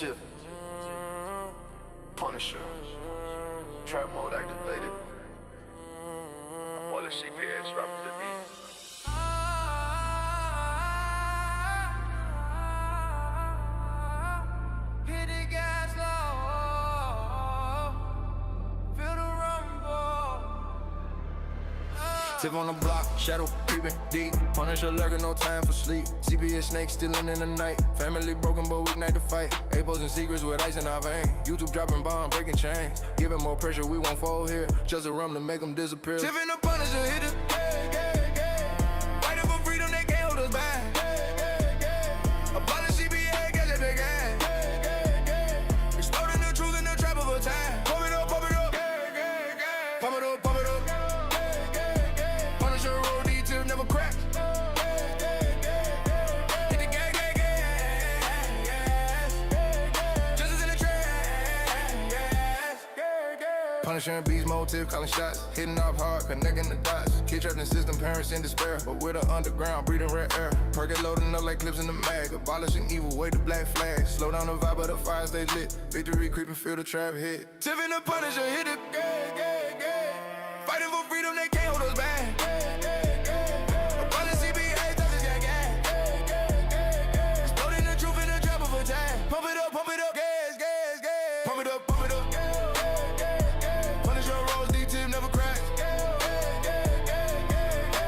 Tiff, Punisher, trap mode activated. All the CPS rapping the beat. Hit the gas low, feel the rumble. Tiff on the block, shadow creeping deep. Punisher lurking, no time for sleep. CPS snakes stealing in the night. Family broken, but weeknight to fight. Exposing secrets with ice in our vein. YouTube dropping bomb, breaking chains. Giving more pressure, we won't fall here. Just a rum to make them disappear. Tiff and the Punisher hit it. Fighting for freedom, they can't hold us back. Apply the CPS, get it big ass. Exploding the truth in the trap of a time. Pump it up, pump it up. Pump it up, pump it up. Punisher roll D till never crack. Hit the gang, gang, gang. Justice in the trash. Punisher and beast motive, calling shots. Hitting off hard, connecting the dots. Kid trapped in system, parents in despair. But we're the underground, breathing rare air. Perk loading up like clips in the mag. Abolishing evil, wave the black flag. Slow down the vibe, but the fire stay lit. Victory creeping, feel the trap hit. Tiff and the Punisher hit it. Fighting for freedom, they can't hold us back. Pump it up, gas, gas, gas. Pump it up, pump it up. Punisher rolls, D-tip never crack.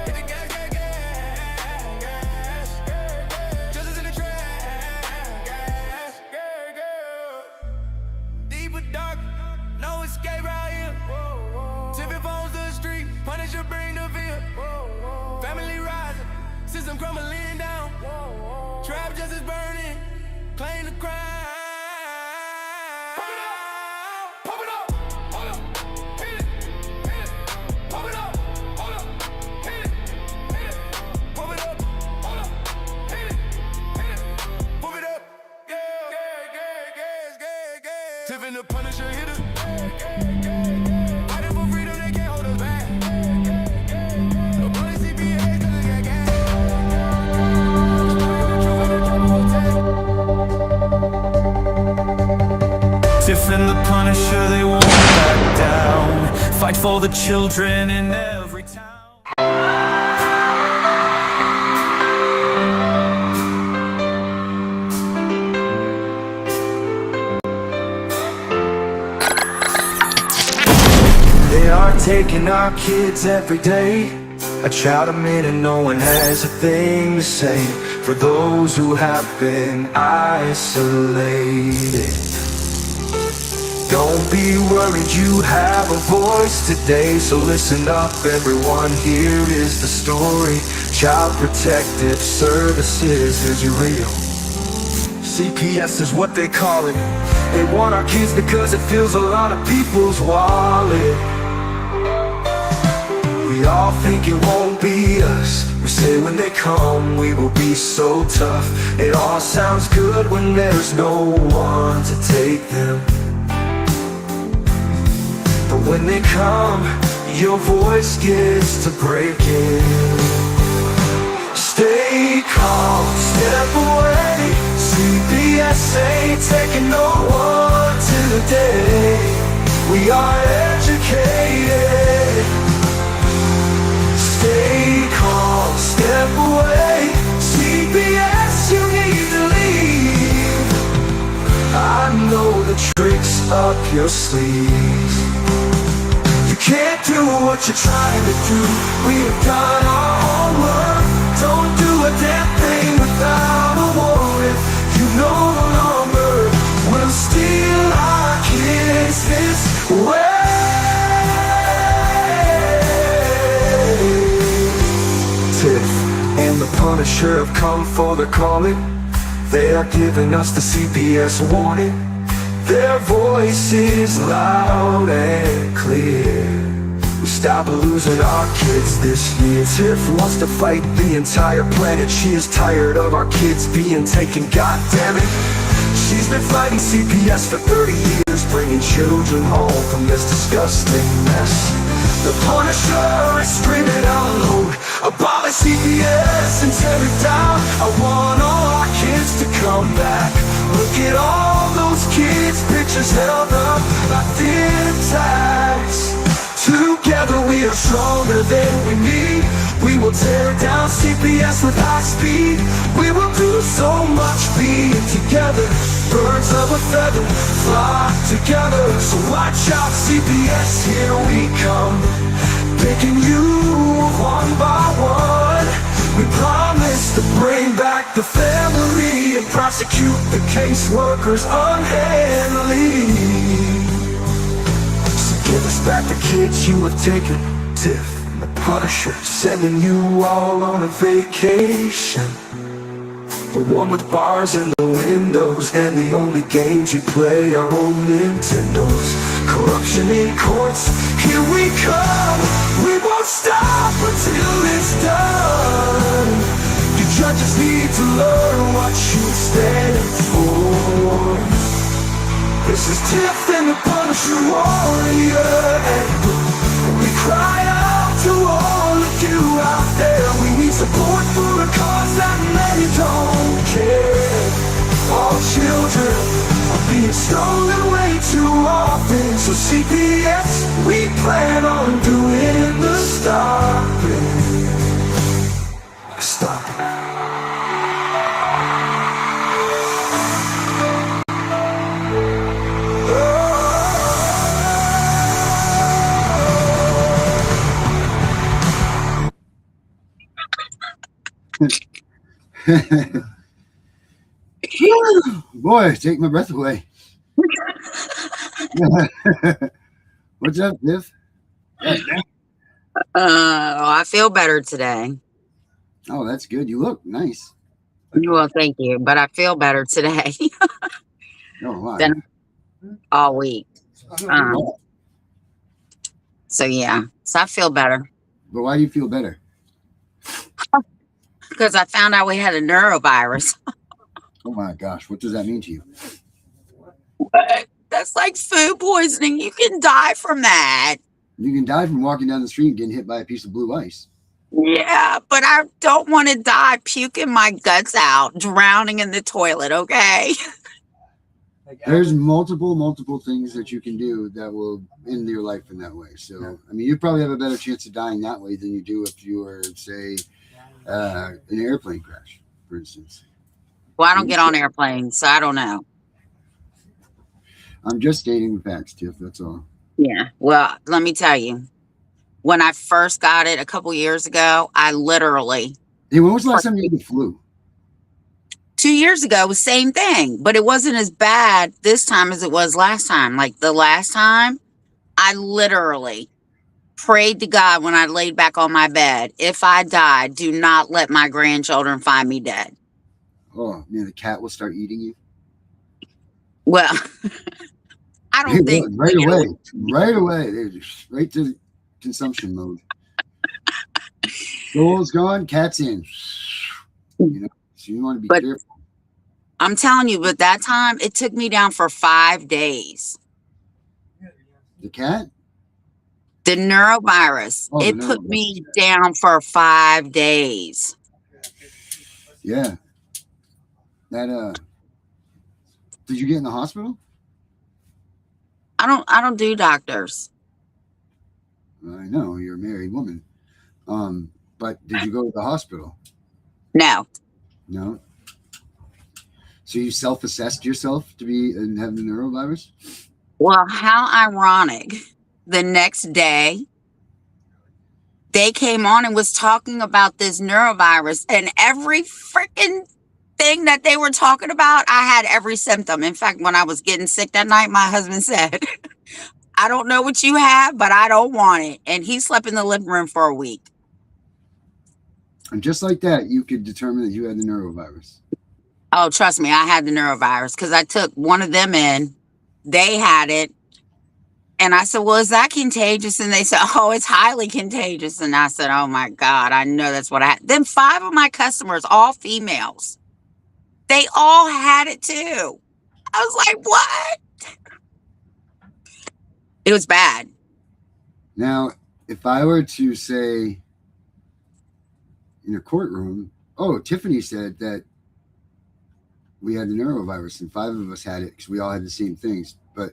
Hit the gas, gas, gas. Justice in the trash. Gas, gas. Deep and dark, no escape right here. Tipping phones to the street, Punisher bring the fear. Family rising, system crumbling down. Trap justice burning. Claim the crime. Pump it up, pump it up, hold up, hit it, hit it. Pump it up, hold up, hit it, hit it. Pump it up, hold up, hit it, hit it. Pump it up, yeah, yeah, yeah, yeah, yeah. Tiff and the Punisher hit it. Fighting for freedom, they can't hold us back. No bullet CPS, doesn't get gas. Tiff and the Punisher, they won't back down. Fight for the children in every town. They are taking our kids every day. I shout them in and no one has a thing to say. For those who have been isolated, don't be worried, you have a voice today. So listen up everyone, here is the story. Child Protective Services is real. CPS is what they call it. They want our kids because it fills a lot of people's wallet. We all think it won't be us. We say when they come we will be so tough. It all sounds good when there's no one to take them. But when they come, your voice gets to breaking. Stay calm, step away. CPS ain't taking no one today. We are educated. Stay calm, step away. CPS, you need to leave. I know the tricks up your sleeves. You can't do what you're trying to do. We've done our homework. Don't do a damn thing without a warrant. You no longer will steal our kids this way. Tiff and the Punisher have come for the calling. They are giving us the CPS warning. Their voice is loud and clear. We stop losing our kids this year. Tiff wants to fight the entire planet. She is tired of our kids being taken, god damn it. She's been fighting CPS for 30 years, bringing children home from this disgusting mess. The Punisher is screaming out loud. Abolish CPS and tear it down. I want all our kids to come back. Look at all those kids, pictures held up like thin tags. Together we are stronger than we need. We will tear down CPS with high speed. We will do so much being together. Birds of a feather flock together. So watch out CPS, here we come. Picking you one by one. We promise to bring back the family and prosecute the caseworkers unhandily. Give us back the kids you have taken. Tiff and The Punisher, sending you all on a vacation. The one with bars in the windows, and the only games you play are on Nintendos. Corruption in courts, here we come. We won't stop until it's done. You judges need to learn what you stand for. This is Tiff and The Punisher warrior, and we cry out to all of you out there. We need support for a cause that many don't care. All children are being stolen way too often. So CPS, we plan on doing the stopping. Stop it. Boy, take my breath away. What's up, Tiff? I feel better today. Oh, that's good. You look nice. Well, thank you, but I feel better today Oh, wow. than all week. So yeah, so I feel better But why do you feel better? because I found out we had a neurovirus. Oh my gosh, what does that mean to you? That's like food poisoning. You can die from that. You can die from walking down the street and getting hit by a piece of blue ice. Yeah, but I don't want to die puking my guts out, drowning in the toilet, okay? There's multiple things that you can do that will end your life in that way. So, I mean, you probably have a better chance of dying that way than you do if you were, say, an airplane crash, for instance. Well, I don't get on airplanes, so I don't know. I'm just stating the facts, Tiff. That's all. Yeah, well, let me tell you. When I first got it a couple years ago, I literally... Hey, when was the last time you had the flu? 2 years ago was same thing, but it wasn't as bad this time as it was last time. Like the last time, I literally prayed to God when I laid back on my bed, if I die, do not let my grandchildren find me dead. Oh, man, the cat will start eating you. Well, I don't think right away. They're just right to consumption mode. Soul's gone, cat's in. You know, so you want to be careful. I'm telling you, but that time it took me down for 5 days. The cat? The neurovirus. Oh, it put me down for 5 days. Yeah. That did you get in the hospital? I don't do doctors. I know, you're a married woman. But did you go to the hospital? No. No. So you self-assessed yourself to be and have the neurovirus? Well, how ironic. The next day, they came on and was talking about this neurovirus, and every freaking thing that they were talking about, I had every symptom. In fact, when I was getting sick that night, my husband said, I don't know what you have, but I don't want it. And he slept in the living room for a week. And just like that, you could determine that you had the neurovirus. Oh, trust me, I had the neurovirus because I took one of them in. They had it. And I said, well, is that contagious? And they said, oh, it's highly contagious. And I said, oh, my God, I know that's what I had. Then 5 of my customers, all females, they all had it, too. I was like, what? It was bad. Now, if I were to say in a courtroom, oh, Tiffany said that we had the neurovirus and 5 of us had it because we all had the same things, but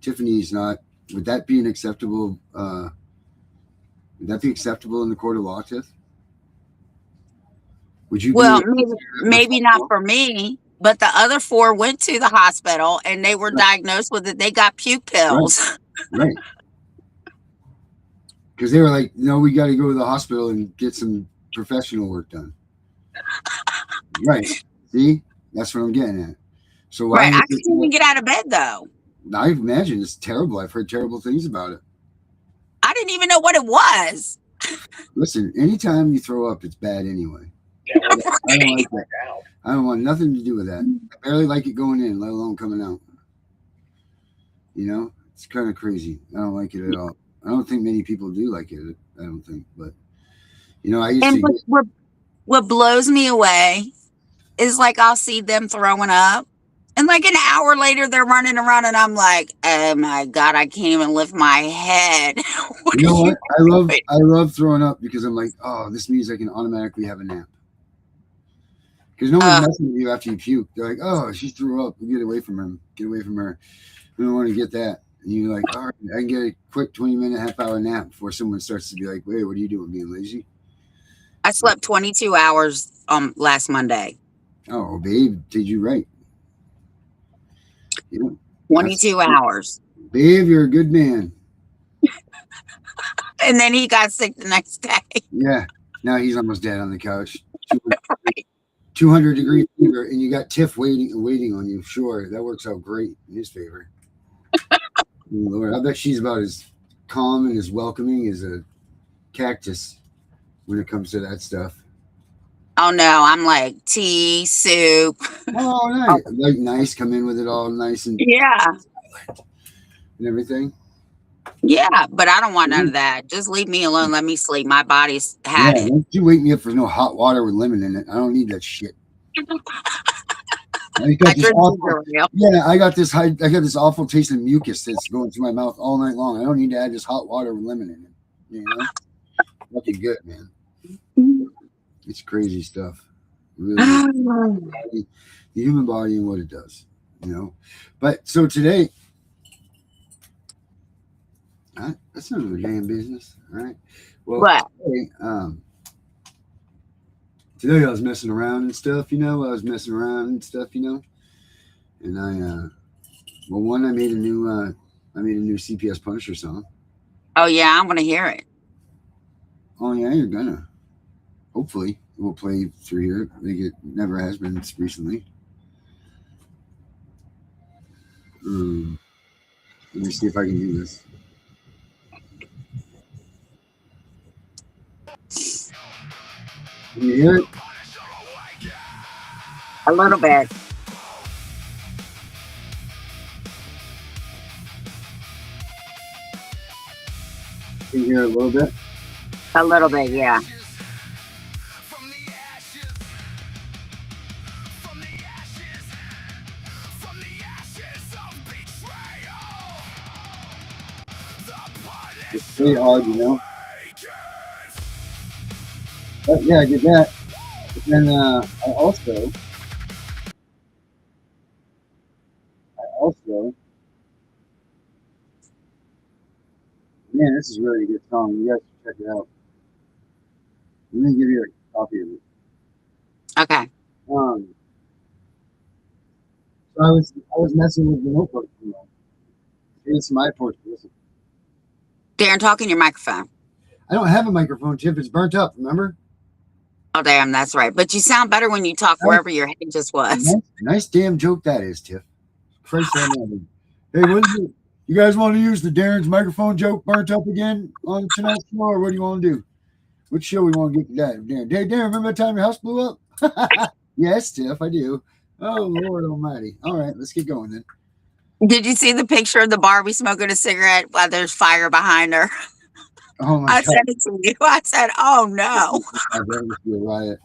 Tiffany's not. Would that be an acceptable? Would that be acceptable in the court of law, Tiff? Would you? Well, maybe not for me, but the other 4 went to the hospital and they were diagnosed with it. They got puke pills. Right. Because they were like, no, we got to go to the hospital and get some professional work done. Right. See, that's what I'm getting at. So why? Right. I couldn't even get out of bed though. I imagine it's terrible. I've heard terrible things about it. I didn't even know what it was. Listen, anytime you throw up, it's bad anyway. I don't like that. I don't want nothing to do with that. I barely like it going in, let alone coming out. You know, it's kind of crazy. I don't like it at all. I don't think many people do like it. I don't think, but you know, I used to. What blows me away is like I'll see them throwing up, and like an hour later they're running around, and I'm like, oh my God, I can't even lift my head. You know what? I love throwing up because I'm like, oh, this means I can automatically have a nap. Because no one's messing with you after you puke. They're like, oh, she threw up. Get away from her. Get away from her. We don't want to get that. And you're like, all right, I can get a quick 20-minute, half-hour nap before someone starts to be like, wait, what are you doing, being lazy? I slept 22 hours last Monday. Oh, babe, did you right? You know, 22 hours. Babe, you're a good man. And then he got sick the next day. Yeah. Now he's almost dead on the couch. 200-degree fever, and you got Tiff waiting on you. Sure, that works out great in his favor. Lord, I bet she's about as calm and as welcoming as a cactus when it comes to that stuff. Oh no, I'm like tea, soup. Oh, nice. Like nice, come in with it all nice and and everything. Yeah, but I don't want none of that. Just leave me alone. Let me sleep. My body's had it. Don't you wake me up for no hot water with lemon in it. I don't need that shit. I got this awful taste of mucus that's going through my mouth all night long. I don't need to add this hot water with lemon in it. You know, looking good, man. It's crazy stuff. Really, the human body and what it does. You know, but so today. That's none of the damn business, all right? Well, today I was messing around and stuff, you know. And I made a new CPS Punisher song. Oh yeah, I'm gonna hear it. Oh yeah, you're gonna. Hopefully, it will play through here. I think it never has been recently. Let me see if I can do this. Can you hear it? A little bit. Can you hear it a little bit? A little bit, yeah. It's pretty hard, you know. But yeah, I did that. But then I also man, this is really a good song. You guys should check it out. Let me give you a copy of it. Okay. So I was messing with the notebook, you know. It's my portion. Listen. Darren, talk in your microphone. I don't have a microphone, Tiff. It's burnt up, remember? Oh, damn, that's right. But you sound better when you talk wherever your head just was. Nice damn joke that is, Tiff. Christ almighty. Hey, you guys want to use the Darren's microphone joke burnt up again on tonight's show, or what do you want to do? Which show we want to get to that? Darren, hey, Darren, remember that time your house blew up? Yes, Tiff, I do. Oh, Lord almighty. All right, let's get going then. Did you see the picture of the Barbie smoking a cigarette while there's fire behind her? Oh, my God. I sent it to you. I said, oh, no. I bet it must be a riot.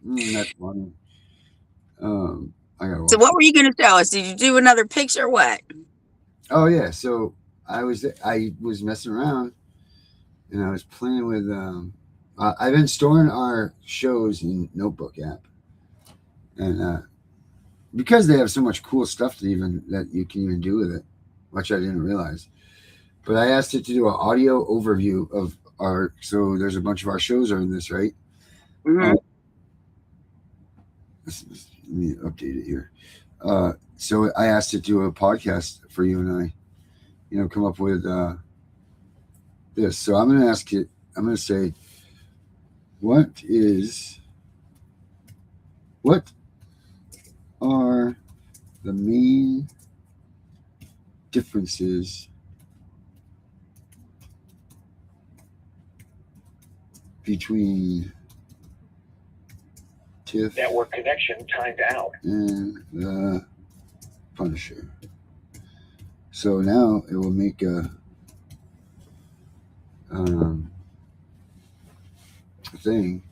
That's funny. I gotta watch. So what were you going to show us? Did you do another picture or what? Oh, yeah. So I was messing around, and I was playing with. I've been storing our shows in Notebook app, and because they have so much cool stuff that you can even do with it, which I didn't realize. But I asked it to do an audio overview of our. So there's a bunch of our shows are in this, right? Mhm. Let me update it here. So I asked it to do a podcast for you and I. Come up with this. So I'm going to ask it. I'm going to say, what are the main differences between Tiff Network connection timed out. and the Punisher? So now it will make a thing,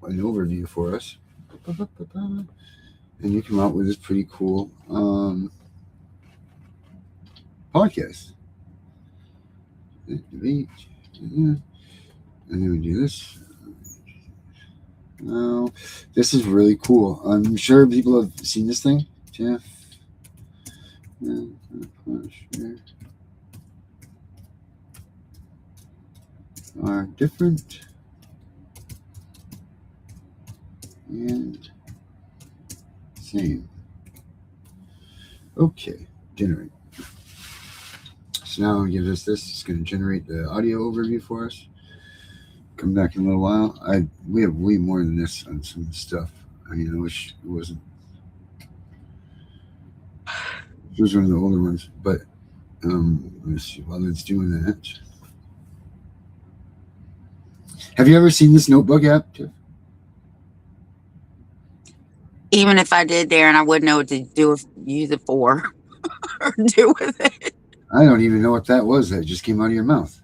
an overview for us, and you come out with this pretty cool podcast. And then we do this. No, this is really cool. I'm sure people have seen this thing. Tiff and the Punisher are different and same. Okay, generate. So now give us this. It's going to generate the audio overview for us. Come back in a little while. We have way more than this on some stuff. I wish it wasn't. It was one of the older ones, but let's see. While it's doing that, have you ever seen this Notebook app, Tiff? Even if I did, Darren, I wouldn't know what to use it for or do with it. I don't even know what that was. That just came out of your mouth.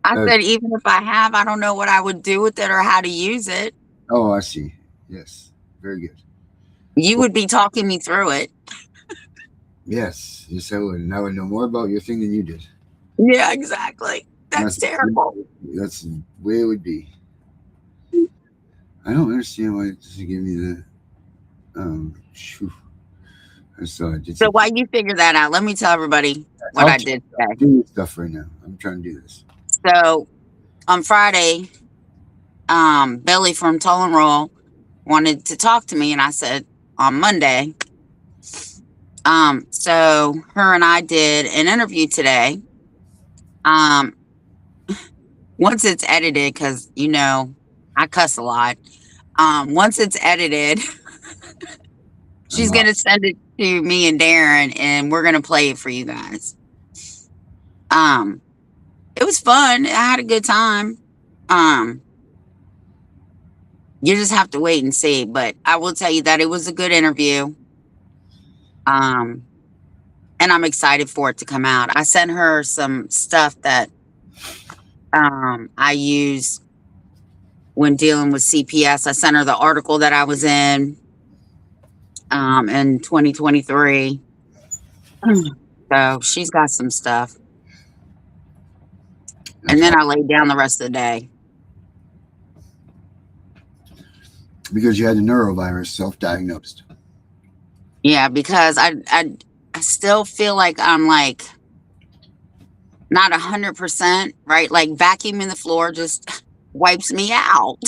I said, even if I have, I don't know what I would do with it or how to use it. Oh, I see. Yes, very good. You would be talking me through it. Yes, I would. And I would know more about your thing than you did. Yeah, exactly. That's terrible. That's the way it would be. I don't understand why it doesn't give me the. So while you figure that out, let me tell everybody what I did today. I'm doing stuff right now. I'm trying to do this. So on Friday, Billy from Toll and Roll wanted to talk to me, and I said on Monday. So her and I did an interview today. Once it's edited, because I cuss a lot. Once it's edited, she's gonna send it to me and Darren, and we're gonna play it for you guys. It was fun. I had a good time. You just have to wait and see, but I will tell you that it was a good interview. And I'm excited for it to come out. I sent her some stuff that I use when dealing with CPS. I sent her the article that I was in 2023. So she's got some stuff. And then I laid down the rest of the day. Because you had a neurovirus self-diagnosed. Yeah, because I still feel like I'm like not 100%, right? Like vacuuming the floor just wipes me out.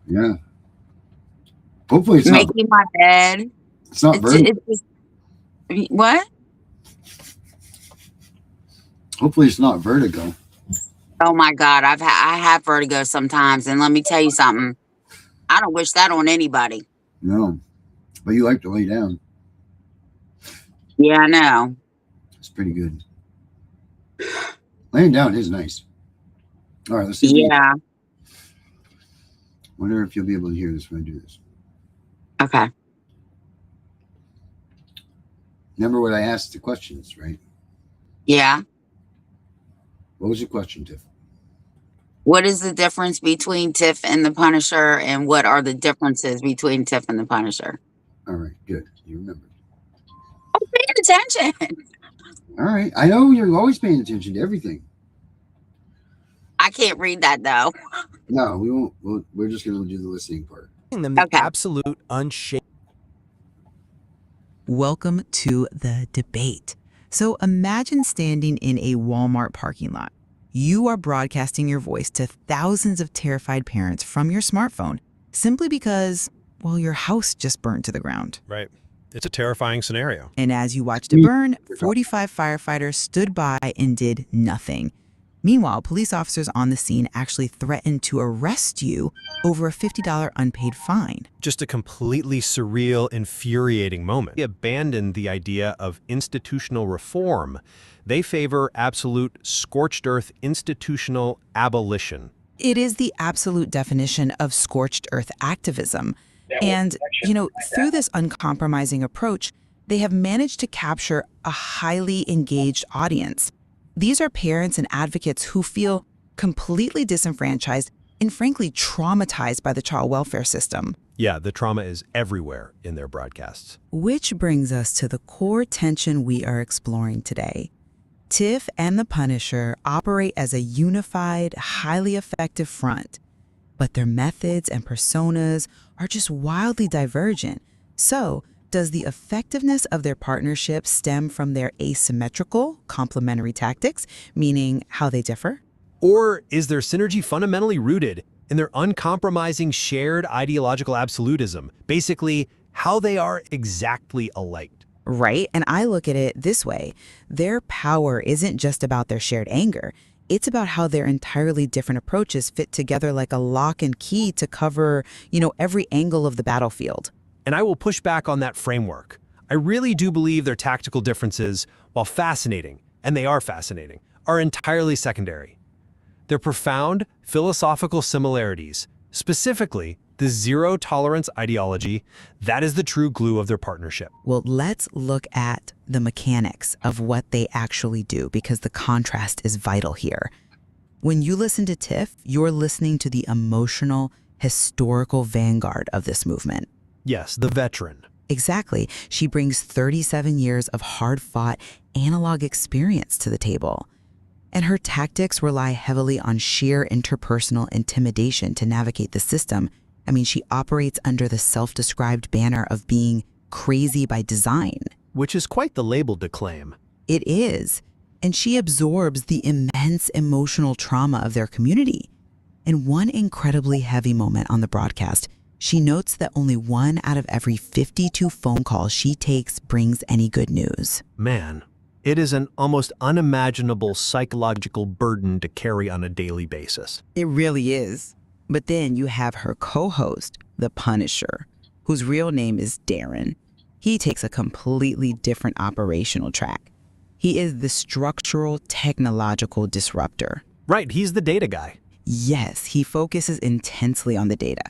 Yeah. Hopefully it's making my bed. It's not vertigo. What? Hopefully it's not vertigo. Oh my God, I have vertigo sometimes, and let me tell you something. I don't wish that on anybody. No, but you like to lay down. Yeah, I know. It's pretty good. Laying down is nice. All right, let's see. Yeah. Wonder if you'll be able to hear this when I do this. Okay. Remember what I asked the questions, right? Yeah. What was your question, Tiff? What is the difference between Tiff and the Punisher, and what are the differences between Tiff and the Punisher? All right, good. You remembered. I'm paying attention. All right. I know you're always paying attention to everything. I can't read that though. No, we won't. We're just going to do the listening part. Them the Okay. absolute unshakable. Welcome to the debate. So imagine standing in a Walmart parking lot. You are broadcasting your voice to thousands of terrified parents from your smartphone simply because, well, your house just burned to the ground. Right. It's a terrifying scenario. And as you watched it burn, 45 firefighters stood by and did nothing. Meanwhile, police officers on the scene actually threatened to arrest you over a $50 unpaid fine. Just a completely surreal, infuriating moment. They abandoned the idea of institutional reform. They favor absolute scorched earth institutional abolition. It is the absolute definition of scorched earth activism. And, through this uncompromising approach, they have managed to capture a highly engaged audience. These are parents and advocates who feel completely disenfranchised and frankly traumatized by the child welfare system. Yeah, the trauma is everywhere in their broadcasts. Which brings us to the core tension we are exploring today. Tiff and The Punisher operate as a unified, highly effective front, but their methods and personas are just wildly divergent. So, does the effectiveness of their partnership stem from their asymmetrical, complementary tactics, meaning how they differ? Or is their synergy fundamentally rooted in their uncompromising shared ideological absolutism? Basically, how they are exactly alike. Right, and I look at it this way. Their power isn't just about their shared anger. It's about how their entirely different approaches fit together like a lock and key to cover, every angle of the battlefield. And I will push back on that framework. I really do believe their tactical differences, while fascinating, and they are fascinating, are entirely secondary. Their profound philosophical similarities, specifically the zero-tolerance ideology, that is the true glue of their partnership. Well, let's look at the mechanics of what they actually do, because the contrast is vital here. When you listen to Tiff, you're listening to the emotional, historical vanguard of this movement. Yes, the veteran. Exactly. She brings 37 years of hard-fought analog experience to the table. And her tactics rely heavily on sheer interpersonal intimidation to navigate the system. She operates under the self-described banner of being crazy by design. Which is quite the label to claim. It is. And she absorbs the immense emotional trauma of their community. In one incredibly heavy moment on the broadcast, she notes that only 1 out of every 52 phone calls she takes brings any good news. Man, it is an almost unimaginable psychological burden to carry on a daily basis. It really is. But then you have her co-host, The Punisher, whose real name is Darren. He takes a completely different operational track. He is the structural technological disruptor. Right, he's the data guy. Yes, he focuses intensely on the data.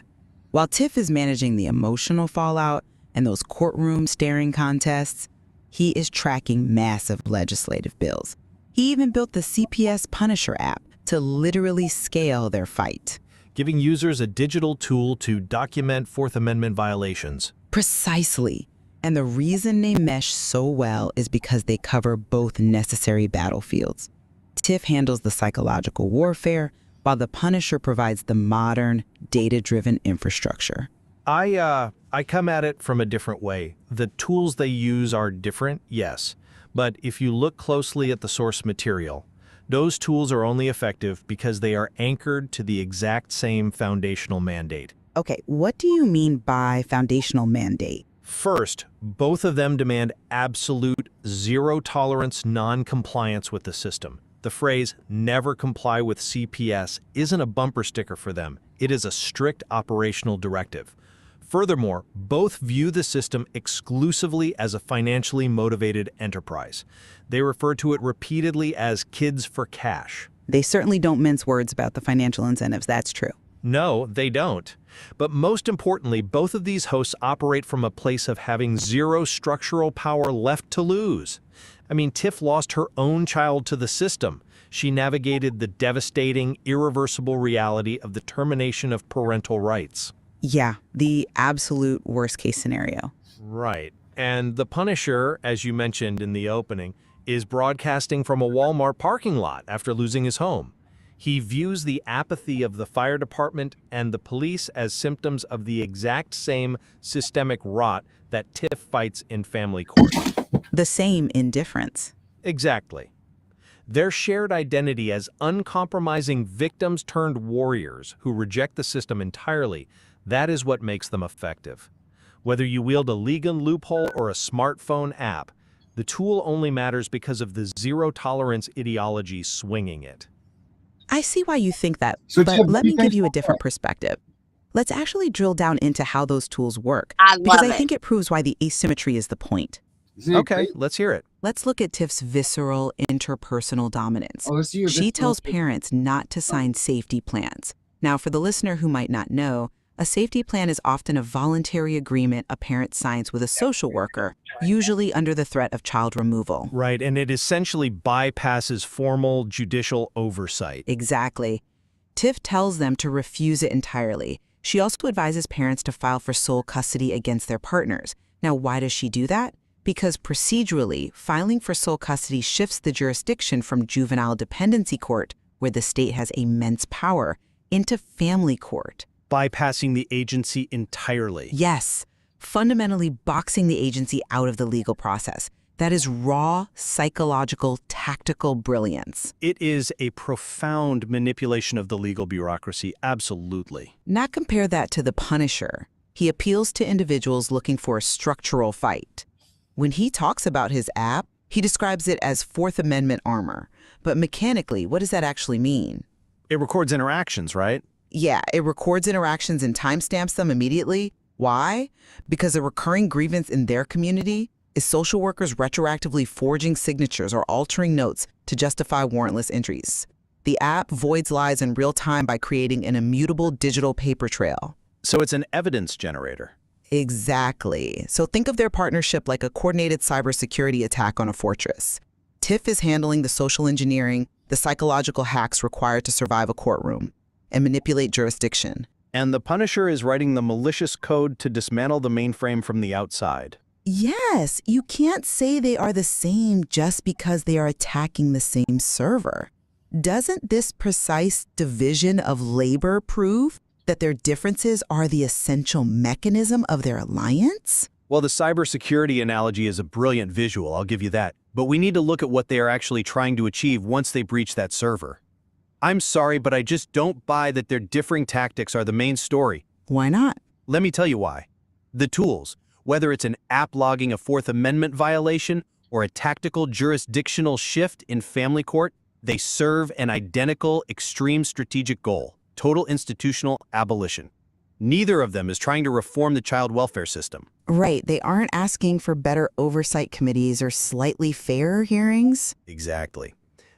While Tiff is managing the emotional fallout and those courtroom staring contests, he is tracking massive legislative bills. He even built the CPS Punisher app to literally scale their fight. Giving users a digital tool to document Fourth Amendment violations. Precisely. And the reason they mesh so well is because they cover both necessary battlefields. Tiff handles the psychological warfare, while The Punisher provides the modern, data-driven infrastructure. I come at it from a different way. The tools they use are different, yes. But if you look closely at the source material, those tools are only effective because they are anchored to the exact same foundational mandate. Okay, what do you mean by foundational mandate? First, both of them demand absolute zero-tolerance non-compliance with the system. The phrase, never comply with CPS, isn't a bumper sticker for them. It is a strict operational directive. Furthermore, both view the system exclusively as a financially motivated enterprise. They refer to it repeatedly as kids for cash. They certainly don't mince words about the financial incentives, that's true. No, they don't. But most importantly, both of these hosts operate from a place of having zero structural power left to lose. Tiff lost her own child to the system. She navigated the devastating, irreversible reality of the termination of parental rights. Yeah, the absolute worst case scenario. Right. And the Punisher, as you mentioned in the opening, is broadcasting from a Walmart parking lot after losing his home. He views the apathy of the fire department and the police as symptoms of the exact same systemic rot that Tiff fights in family court. The same indifference. Exactly. Their shared identity as uncompromising victims turned warriors who reject the system entirely, that is what makes them effective. Whether you wield a legal loophole or a smartphone app, the tool only matters because of the zero-tolerance ideology swinging it. I see why you think that, So, but Tim, let you me give guys you a want different perspective. Let's actually drill down into how those tools work, I because love I it. think it proves why the asymmetry is the point. Isn't it Okay, great? let's hear it. Let's look at Tiff's visceral interpersonal dominance. Oh, let's see your She visceral- tells parents not to sign safety plans. Now, for the listener who might not know, a safety plan is often a voluntary agreement a parent signs with a social worker, usually under the threat of child removal. Right, and it essentially bypasses formal judicial oversight. Exactly. Tiff tells them to refuse it entirely. She also advises parents to file for sole custody against their partners. Now, why does she do that? Because procedurally, filing for sole custody shifts the jurisdiction from juvenile dependency court, where the state has immense power, into family court. Bypassing the agency entirely. Yes, fundamentally boxing the agency out of the legal process. That is raw, psychological, tactical brilliance. It is a profound manipulation of the legal bureaucracy, absolutely. Now compare that to the Punisher. He appeals to individuals looking for a structural fight. When he talks about his app, he describes it as Fourth Amendment armor. But mechanically, what does that actually mean? It records interactions, right? Yeah, it records interactions and timestamps them immediately. Why? Because a recurring grievance in their community is social workers retroactively forging signatures or altering notes to justify warrantless entries. The app voids lies in real time by creating an immutable digital paper trail. So it's an evidence generator. Exactly. So think of their partnership like a coordinated cybersecurity attack on a fortress. Tiff is handling the social engineering, the psychological hacks required to survive a courtroom and manipulate jurisdiction. And the Punisher is writing the malicious code to dismantle the mainframe from the outside. Yes, you can't say they are the same just because they are attacking the same server. Doesn't this precise division of labor prove that their differences are the essential mechanism of their alliance? Well, the cybersecurity analogy is a brilliant visual, I'll give you that. But we need to look at what they are actually trying to achieve once they breach that server. I'm sorry, but I just don't buy that their differing tactics are the main story. Why not? Let me tell you why. The tools, whether it's an app logging a Fourth Amendment violation or a tactical jurisdictional shift in family court, they serve an identical extreme strategic goal: total institutional abolition. Neither of them is trying to reform the child welfare system. Right, they aren't asking for better oversight committees or slightly fairer hearings. Exactly.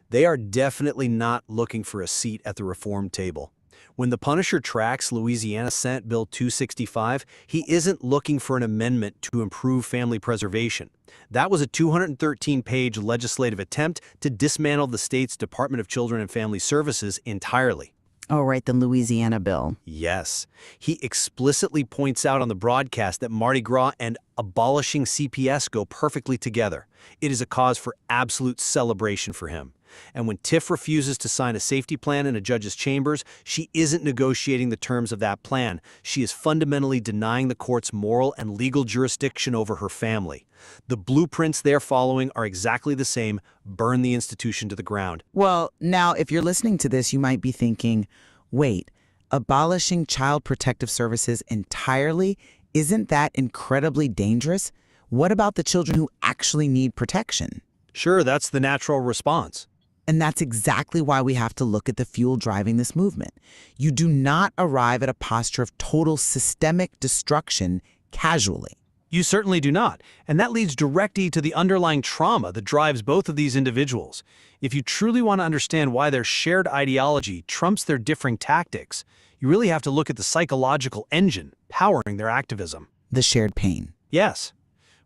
They are definitely not looking for a seat at the reform table. When the Punisher tracks Louisiana Senate Bill 265, he isn't looking for an amendment to improve family preservation. That was a 213-page legislative attempt to dismantle the state's Department of Children and Family Services entirely. Oh, right, the Louisiana bill. Yes. He explicitly points out on the broadcast that Mardi Gras and abolishing CPS go perfectly together. It is a cause for absolute celebration for him. And when Tiff refuses to sign a safety plan in a judge's chambers, she isn't negotiating the terms of that plan. She is fundamentally denying the court's moral and legal jurisdiction over her family. The blueprints they're following are exactly the same: burn the institution to the ground. Well, now, if you're listening to this, you might be thinking, wait, abolishing child protective services entirely, isn't that incredibly dangerous? What about the children who actually need protection? Sure, that's the natural response. And that's exactly why we have to look at the fuel driving this movement. You do not arrive at a posture of total systemic destruction casually. You certainly do not, and that leads directly to the underlying trauma that drives both of these individuals. If you truly want to understand why their shared ideology trumps their differing tactics, you really have to look at the psychological engine powering their activism. The shared pain. Yes.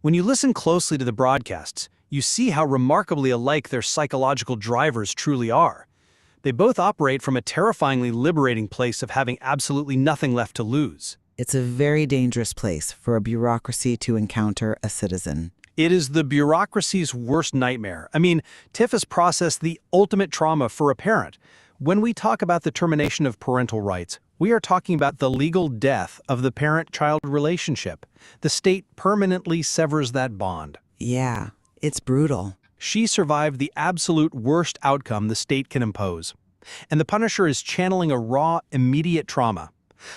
When you listen closely to the broadcasts, you see how remarkably alike their psychological drivers truly are. They both operate from a terrifyingly liberating place of having absolutely nothing left to lose. It's a very dangerous place for a bureaucracy to encounter a citizen. It is the bureaucracy's worst nightmare. I mean, Tiff has processed the ultimate trauma for a parent. When we talk about the termination of parental rights, we are talking about the legal death of the parent-child relationship. The state permanently severs that bond. Yeah, it's brutal. She survived the absolute worst outcome the state can impose. And the Punisher is channeling a raw, immediate trauma.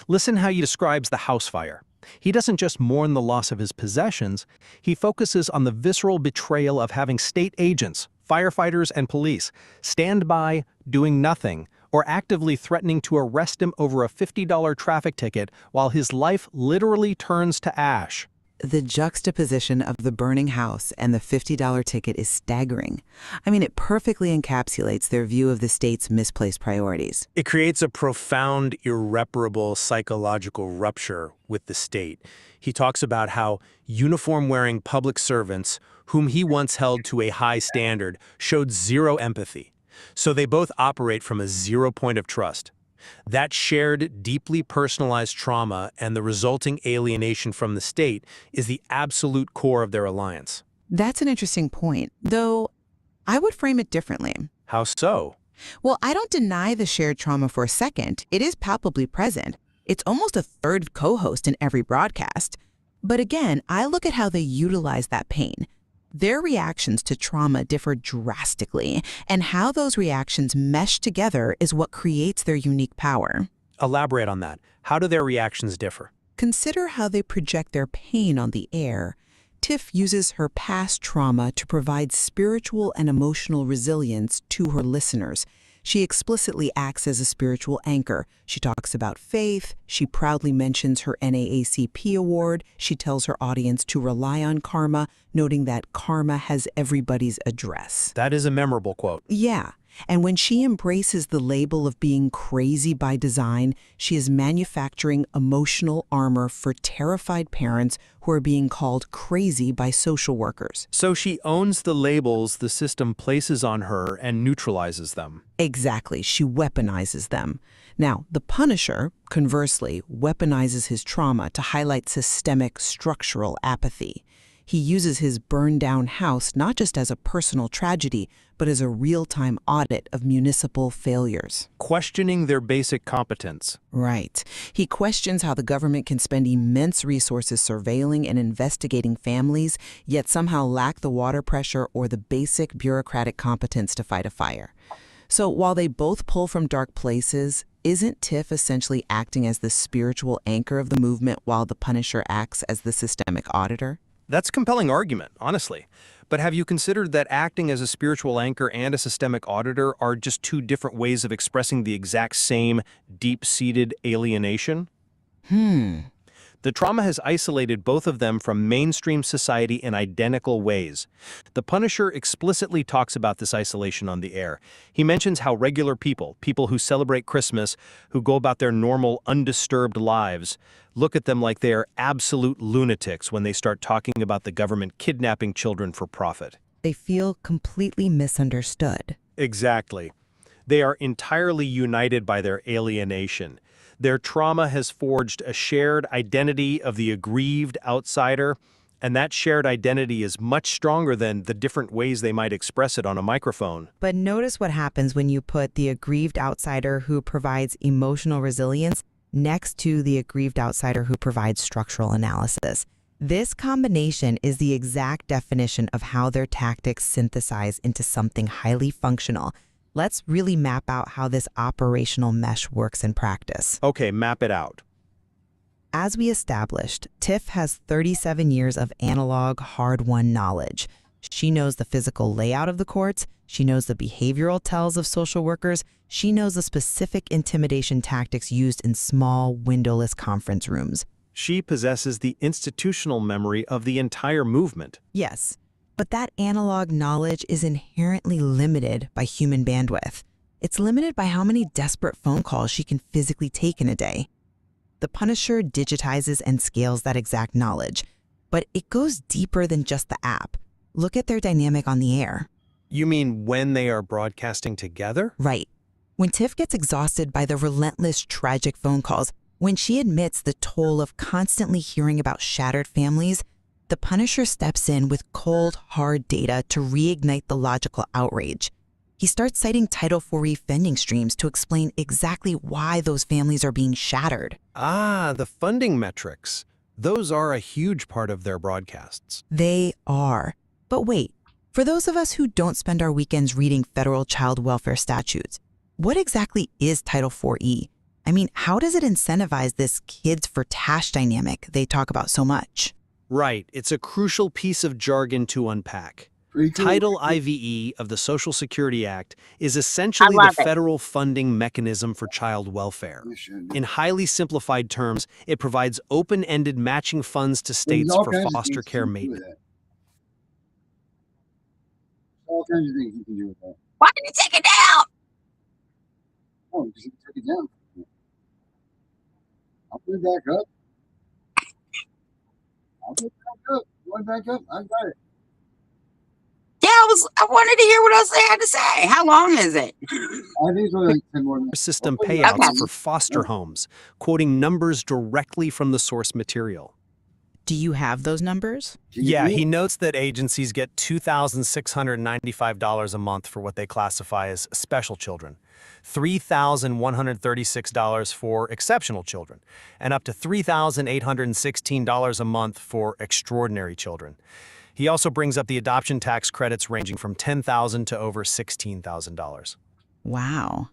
Listen how he describes the house fire. He doesn't just mourn the loss of his possessions, he focuses on the visceral betrayal of having state agents, firefighters, and police stand by, doing nothing, or actively threatening to arrest him over a $50 traffic ticket while his life literally turns to ash. The juxtaposition of the burning house and the $50 ticket is staggering. I mean, it perfectly encapsulates their view of the state's misplaced priorities. It creates a profound, irreparable psychological rupture with the state. He talks about how uniform-wearing public servants, whom he once held to a high standard, showed zero empathy. So they both operate from a zero point of trust. That shared, deeply personalized trauma and the resulting alienation from the state is the absolute core of their alliance. That's an interesting point, though I would frame it differently. How so? Well, I don't deny the shared trauma for a second. It is palpably present. It's almost a third co-host in every broadcast. But again, I look at how they utilize that pain. Their reactions to trauma differ drastically, and how those reactions mesh together is what creates their unique power. Elaborate on that. How do their reactions differ? Consider how they project their pain on the air. Tiff uses her past trauma to provide spiritual and emotional resilience to her listeners. She explicitly acts as a spiritual anchor. She talks about faith. She proudly mentions her NAACP award. She tells her audience to rely on karma, noting that karma has everybody's address. That is a memorable quote. Yeah. And when she embraces the label of being crazy by design, she is manufacturing emotional armor for terrified parents who are being called crazy by social workers. So she owns the labels the system places on her and neutralizes them. Exactly. She weaponizes them. Now, the Punisher, conversely, weaponizes his trauma to highlight systemic structural apathy. He uses his burned-down house not just as a personal tragedy, but as a real-time audit of municipal failures. Questioning their basic competence. Right. He questions how the government can spend immense resources surveilling and investigating families, yet somehow lack the water pressure or the basic bureaucratic competence to fight a fire. So while they both pull from dark places, isn't Tiff essentially acting as the spiritual anchor of the movement while the Punisher acts as the systemic auditor? That's a compelling argument, honestly. But have you considered that acting as a spiritual anchor and a systemic auditor are just two different ways of expressing the exact same deep-seated alienation? The trauma has isolated both of them from mainstream society in identical ways. The Punisher explicitly talks about this isolation on the air. He mentions how regular people who celebrate Christmas, who go about their normal, undisturbed lives, look at them like they are absolute lunatics when they start talking about the government kidnapping children for profit. They feel completely misunderstood. Exactly. They are entirely united by their alienation. Their trauma has forged a shared identity of the aggrieved outsider, and that shared identity is much stronger than the different ways they might express it on a microphone. But notice what happens when you put the aggrieved outsider who provides emotional resilience next to the aggrieved outsider who provides structural analysis. This combination is the exact definition of how their tactics synthesize into something highly functional. Let's really map out how this operational mesh works in practice. Okay, map it out. As we established, Tiff has 37 years of analog, hard-won knowledge. She knows the physical layout of the courts, she knows the behavioral tells of social workers, she knows the specific intimidation tactics used in small, windowless conference rooms. She possesses the institutional memory of the entire movement. Yes, but that analog knowledge is inherently limited by human bandwidth. It's limited by how many desperate phone calls she can physically take in a day. The Punisher digitizes and scales that exact knowledge, but it goes deeper than just the app. Look at their dynamic on the air. You mean when they are broadcasting together? Right. When Tiff gets exhausted by the relentless, tragic phone calls, When she admits the toll of constantly hearing about shattered families, the Punisher steps in with cold, hard data to reignite the logical outrage. He starts citing Title IV funding streams to explain exactly why those families are being shattered. Ah, the funding metrics. Those are a huge part of their broadcasts. They are. But wait, for those of us who don't spend our weekends reading federal child welfare statutes, what exactly is Title IV-E? I mean, how does it incentivize this kids for tash dynamic they talk about so much? Right, it's a crucial piece of jargon to unpack. Title IVE of the Social Security Act is essentially the federal funding mechanism for child welfare. In highly simplified terms, it provides open-ended matching funds to states for foster care maintenance. All kinds of things you can do with that. Why did you take it down? Oh, because you can take it down. I'll put it back up. I'll put it back up. Going back up. I got it. Yeah, I wanted to hear what else they had to say. How long is it? I think it's only like 10 more minutes. System payouts for foster homes, quoting numbers directly from the source material. Do you have those numbers? Yeah, he notes that agencies get $2,695 a month for what they classify as special children, $3,136 for exceptional children, and up to $3,816 a month for extraordinary children. He also brings up the adoption tax credits ranging from $10,000 to over $16,000. Wow.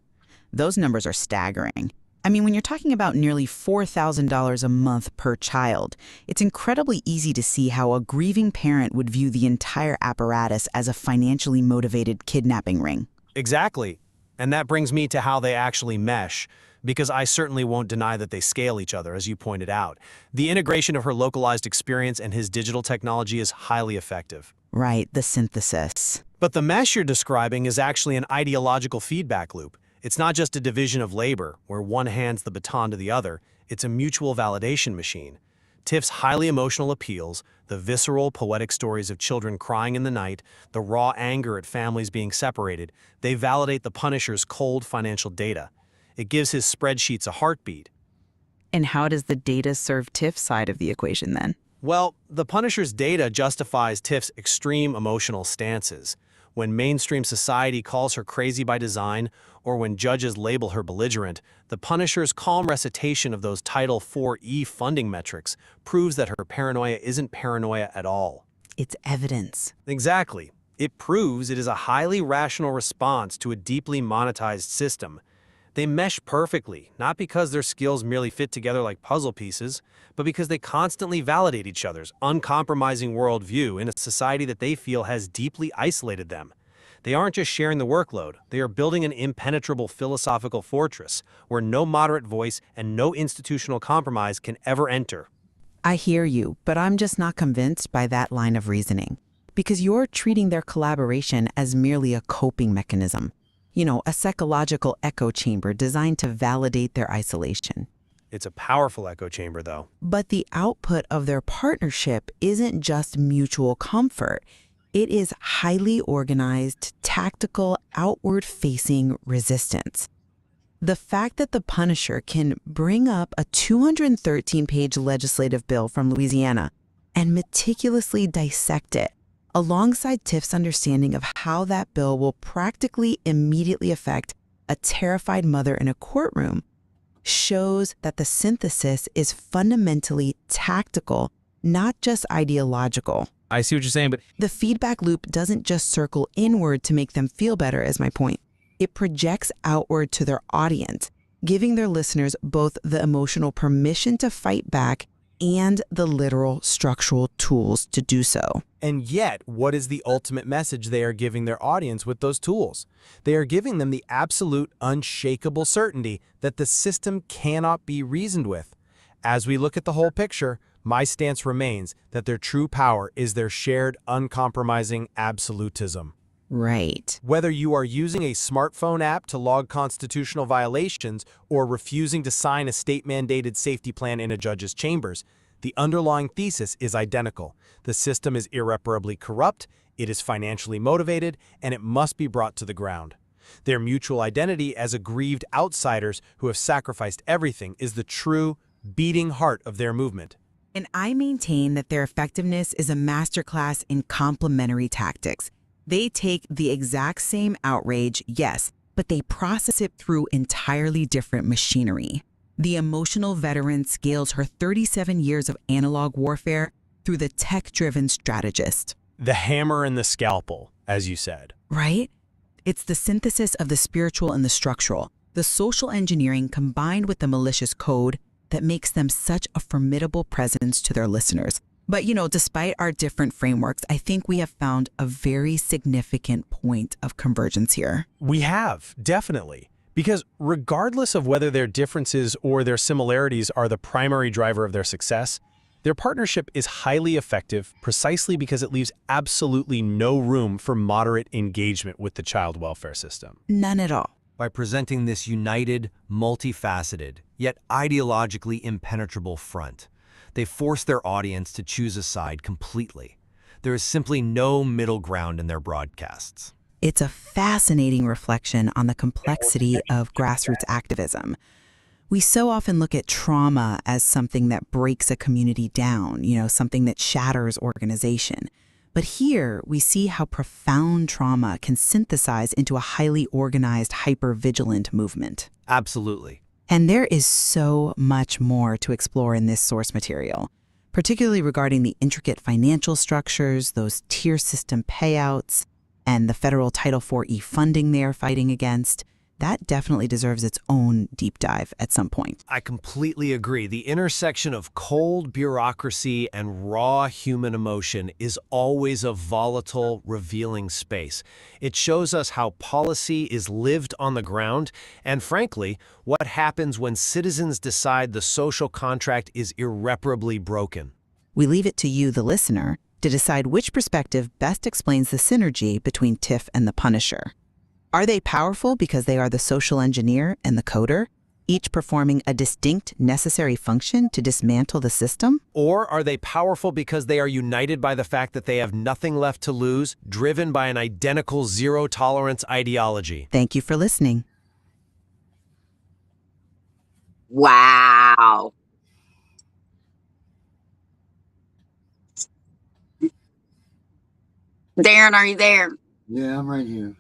Those numbers are staggering. I mean, when you're talking about nearly $4,000 a month per child, it's incredibly easy to see how a grieving parent would view the entire apparatus as a financially motivated kidnapping ring. Exactly. And that brings me to how they actually mesh, because I certainly won't deny that they scale each other, as you pointed out. The integration of her localized experience and his digital technology is highly effective. Right, the synthesis. But the mesh you're describing is actually an ideological feedback loop. It's not just a division of labor, where one hands the baton to the other. It's a mutual validation machine. Tiff's highly emotional appeals, the visceral, poetic stories of children crying in the night, the raw anger at families being separated, they validate the Punisher's cold financial data. It gives his spreadsheets a heartbeat. And how does the data serve Tiff's side of the equation then? Well, the Punisher's data justifies Tiff's extreme emotional stances. When mainstream society calls her crazy by design, or when judges label her belligerent, the Punisher's calm recitation of those Title IV-E funding metrics proves that her paranoia isn't paranoia at all. It's evidence. Exactly. It proves it is a highly rational response to a deeply monetized system. They mesh perfectly, not because their skills merely fit together like puzzle pieces, but because they constantly validate each other's uncompromising worldview in a society that they feel has deeply isolated them. They aren't just sharing the workload, they are building an impenetrable philosophical fortress where no moderate voice and no institutional compromise can ever enter. I hear you, but I'm just not convinced by that line of reasoning, because you're treating their collaboration as merely a coping mechanism. You know, a psychological echo chamber designed to validate their isolation. It's a powerful echo chamber, though. But the output of their partnership isn't just mutual comfort. It is highly organized, tactical, outward-facing resistance. The fact that the Punisher can bring up a 213-page legislative bill from Louisiana and meticulously dissect it, alongside Tiff's understanding of how that bill will practically immediately affect a terrified mother in a courtroom, shows that the synthesis is fundamentally tactical, not just ideological. I see what you're saying, but The feedback loop doesn't just circle inward to make them feel better, is my point. It projects outward to their audience, giving their listeners both the emotional permission to fight back and the literal structural tools to do so. And yet, what is the ultimate message they are giving their audience with those tools? They are giving them the absolute, unshakable certainty that the system cannot be reasoned with. As we look at the whole picture, my stance remains that their true power is their shared, uncompromising absolutism. Right. Whether you are using a smartphone app to log constitutional violations or refusing to sign a state-mandated safety plan in a judge's chambers, the underlying thesis is identical. The system is irreparably corrupt, it is financially motivated, and it must be brought to the ground. Their mutual identity as aggrieved outsiders who have sacrificed everything is the true, beating heart of their movement. And I maintain that their effectiveness is a masterclass in complementary tactics. They take the exact same outrage, yes, but they process it through entirely different machinery. The emotional veteran scales her 37 years of analog warfare through the tech-driven strategist. The hammer and the scalpel, as you said. Right? It's the synthesis of the spiritual and the structural, the social engineering combined with the malicious code that makes them such a formidable presence to their listeners. But, despite our different frameworks, I think we have found a very significant point of convergence here. We have, definitely. Because regardless of whether their differences or their similarities are the primary driver of their success, their partnership is highly effective precisely because it leaves absolutely no room for moderate engagement with the child welfare system. None at all. By presenting this united, multifaceted, yet ideologically impenetrable front, they force their audience to choose a side completely. There is simply no middle ground in their broadcasts. It's a fascinating reflection on the complexity of grassroots activism. We so often look at trauma as something that breaks a community down, something that shatters organization. But here we see how profound trauma can synthesize into a highly organized, hyper-vigilant movement. Absolutely. And there is so much more to explore in this source material, particularly regarding the intricate financial structures, those tier system payouts, and the federal Title IV funding they are fighting against. That definitely deserves its own deep dive at some point. I completely agree. The intersection of cold bureaucracy and raw human emotion is always a volatile, revealing space. It shows us how policy is lived on the ground, and frankly, what happens when citizens decide the social contract is irreparably broken. We leave it to you, the listener, to decide which perspective best explains the synergy between Tiff and the Punisher. Are they powerful because they are the social engineer and the coder, each performing a distinct, necessary function to dismantle the system? Or are they powerful because they are united by the fact that they have nothing left to lose, driven by an identical zero-tolerance ideology? Thank you for listening. Wow. Darren, are you there? Yeah, I'm right here.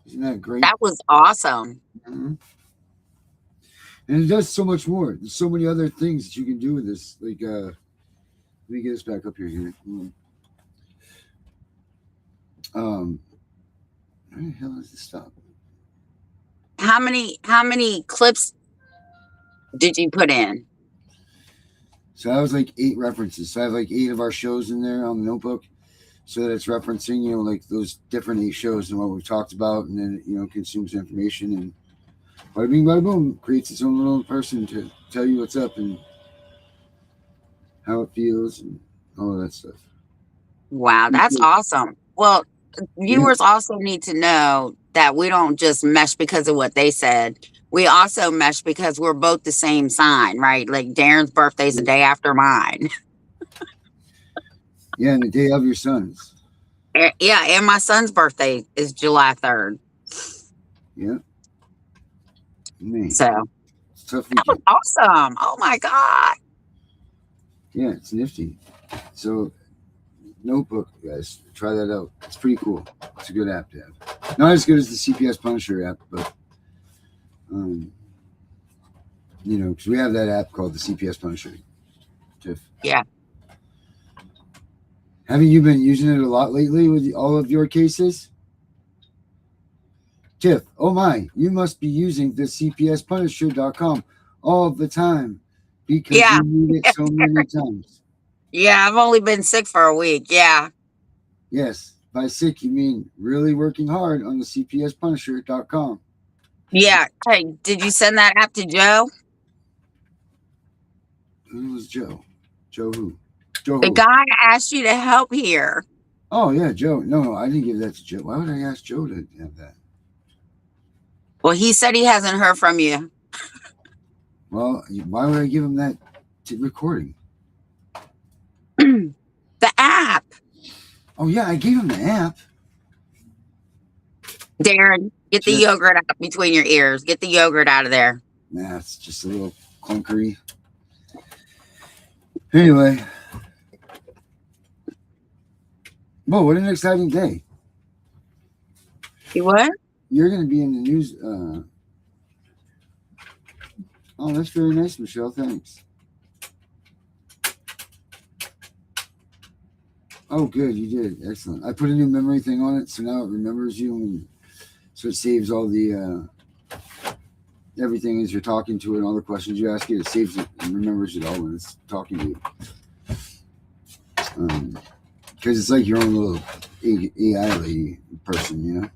Isn't that great? That was awesome. Mm-hmm. And it does so much more. There's so many other things that you can do with this. Like, let me get this back up here. Where the hell does this stop? How many clips did you put in? So I was like 8 references. So I have like 8 of our shows in there on the notebook. So that it's referencing, like those different 8 shows and what we've talked about, and then, consumes information, and bada bing, bada boom, creates its own little person to tell you what's up and how it feels and all of that stuff. Wow, that's awesome. Well, viewers also need to know that we don't just mesh because of what they said. We also mesh because we're both the same sign, right? Like Darren's birthday's the day after mine. Yeah, and the day of your son's. Yeah, and my son's birthday is July 3rd. Yeah. Man. So it's tough that was awesome. Oh my God. Yeah, it's nifty. So notebook, guys, try that out. It's pretty cool. It's a good app to have. Not as good as the CPS Punisher app, but because we have that app called the CPS Punisher. Tiff. Yeah. Haven't you been using it a lot lately with all of your cases? Tiff, oh my, you must be using the CPSPunisher.com all the time because you need it so many times. Yeah, I've only been sick for a week. Yeah. Yes, by sick, you mean really working hard on the CPSPunisher.com. Yeah. Hey, did you send that app to Joe? Who was Joe? Joe who? The guy asked you to help here. Oh, yeah, Joe. No, I didn't give that to Joe. Why would I ask Joe to have that? Well, he said he hasn't heard from you. Well, why would I give him that recording? The app. Oh, yeah, I gave him the app. Darren, get the Just- yogurt out between your ears. Get the yogurt out of there. Nah, it's just a little clunkery. Anyway. Whoa, what an exciting day. You what? You're going to be in the news. Oh, that's very nice, Michelle. Thanks. Oh, good. You did. Excellent. I put a new memory thing on it, so now it remembers you. And so it saves all the everything as you're talking to it, all the questions you ask it. It saves it and remembers it all when it's talking to you. Because it's like your own little AI lady person, you know?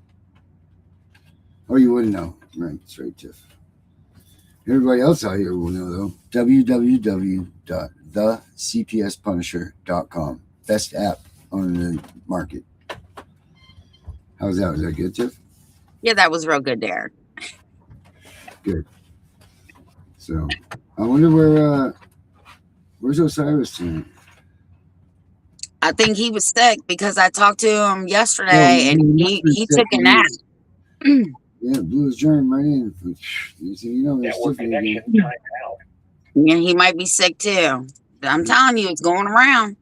Or you wouldn't know. Right. That's right, Tiff. Everybody else out here will know, though. www.thecpspunisher.com. Best app on the market. How's that? Was that good, Tiff? Yeah, that was real good, Darren. Good. So, I wonder where's Osiris tonight? I think he was sick because I talked to him yesterday and he took a nap. Yeah, blew his germ right in. You know, Network connection timed out. Yeah, he might be sick too. I'm telling you, it's going around.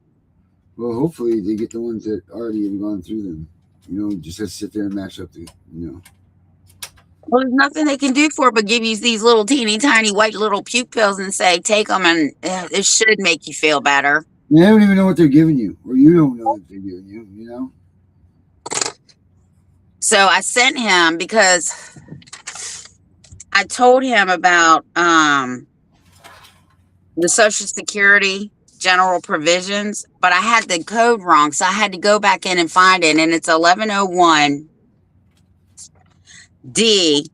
Well, hopefully they get the ones that already have gone through them. You know, just have to sit there and match up the, Well, there's nothing they can do for it but give you these little teeny tiny white little puke pills and say, take them and it should make you feel better. They don't even know what they're giving you, or you don't know what they're giving you, you know? So I sent him because I told him about the Social Security general provisions, but I had the code wrong. So I had to go back in and find it. And it's 1101D,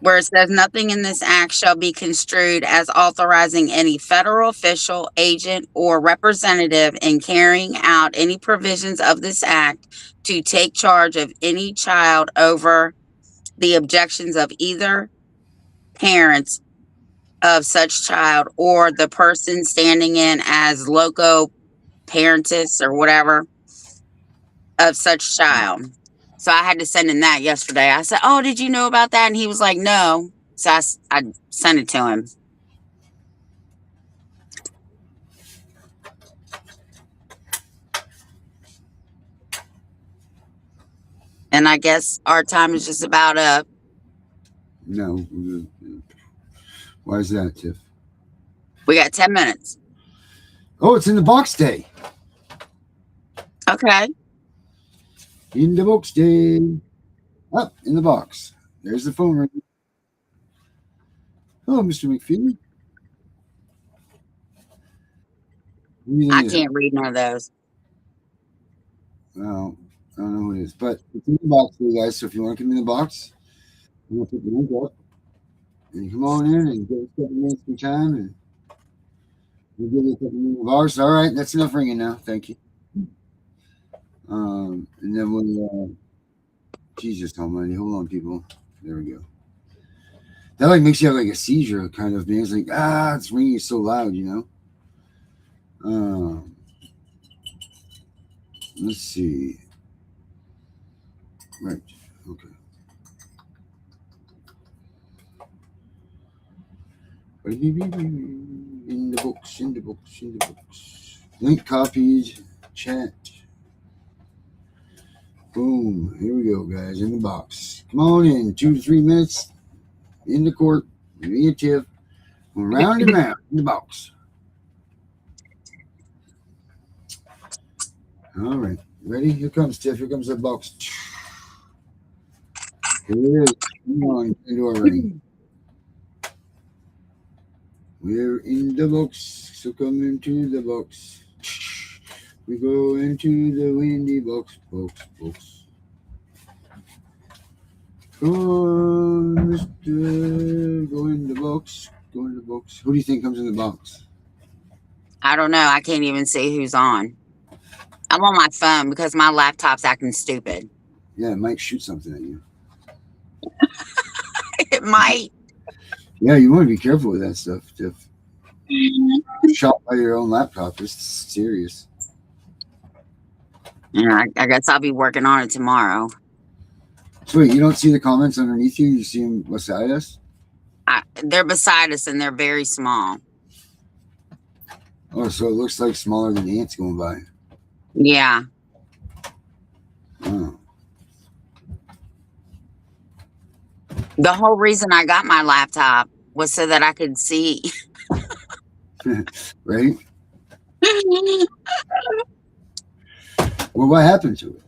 where it says nothing in this act shall be construed as authorizing any federal official, agent, or representative in carrying out any provisions of this act to take charge of any child over the objections of either parents of such child or the person standing in as loco parentis or whatever of such child. So I had to send him that yesterday. I said, oh, did you know about that? And he was like, no. So I sent it to him. And I guess our time is just about up. No. Why is that, Tiff? We got 10 minutes. Oh, it's in the box day. Okay. In the box day. Up in the box. There's the phone ring. Hello, Mr. McPhee. I can't read none of those. Well, I don't know who it is, but it's in the box for you guys. So if you want to come in the box, I'm going to put the link up. And come on in and get a couple minutes of time and we'll give you a couple minutes of ours. All right, that's enough ringing now. Thank you. And then we'll Jesus almighty, hold on, people. There we go. That like makes you have like a seizure kind of, man. It's like, it's ringing so loud, you know. Let's see. Right. Okay. In the books. Link copied. Chat. Boom. Here we go, guys. In the box. Come on in. 2 to 3 minutes. In the court. Me and Tiff. Round and round. In the box. All right. Ready? Here comes Tiff. Here comes the box. Here it is. Come on. Into our ring. We're in the box, so come into the box. We go into the windy box. Come on, mister. Go in the box. Who do you think comes in the box? I don't know. I can't even see who's on. I'm on my phone because my laptop's acting stupid. Yeah, it might shoot something at you. It might. Yeah, you want to be careful with that stuff, Tiff. Shot by your own laptop. It's serious. Yeah, I guess I'll be working on it tomorrow. So wait, you don't see the comments underneath you? You see them beside us? They're beside us and they're very small. Oh, so it looks like smaller than ants going by. Yeah. Oh. The whole reason I got my laptop was so that I could see. Right? Well, what happened to it?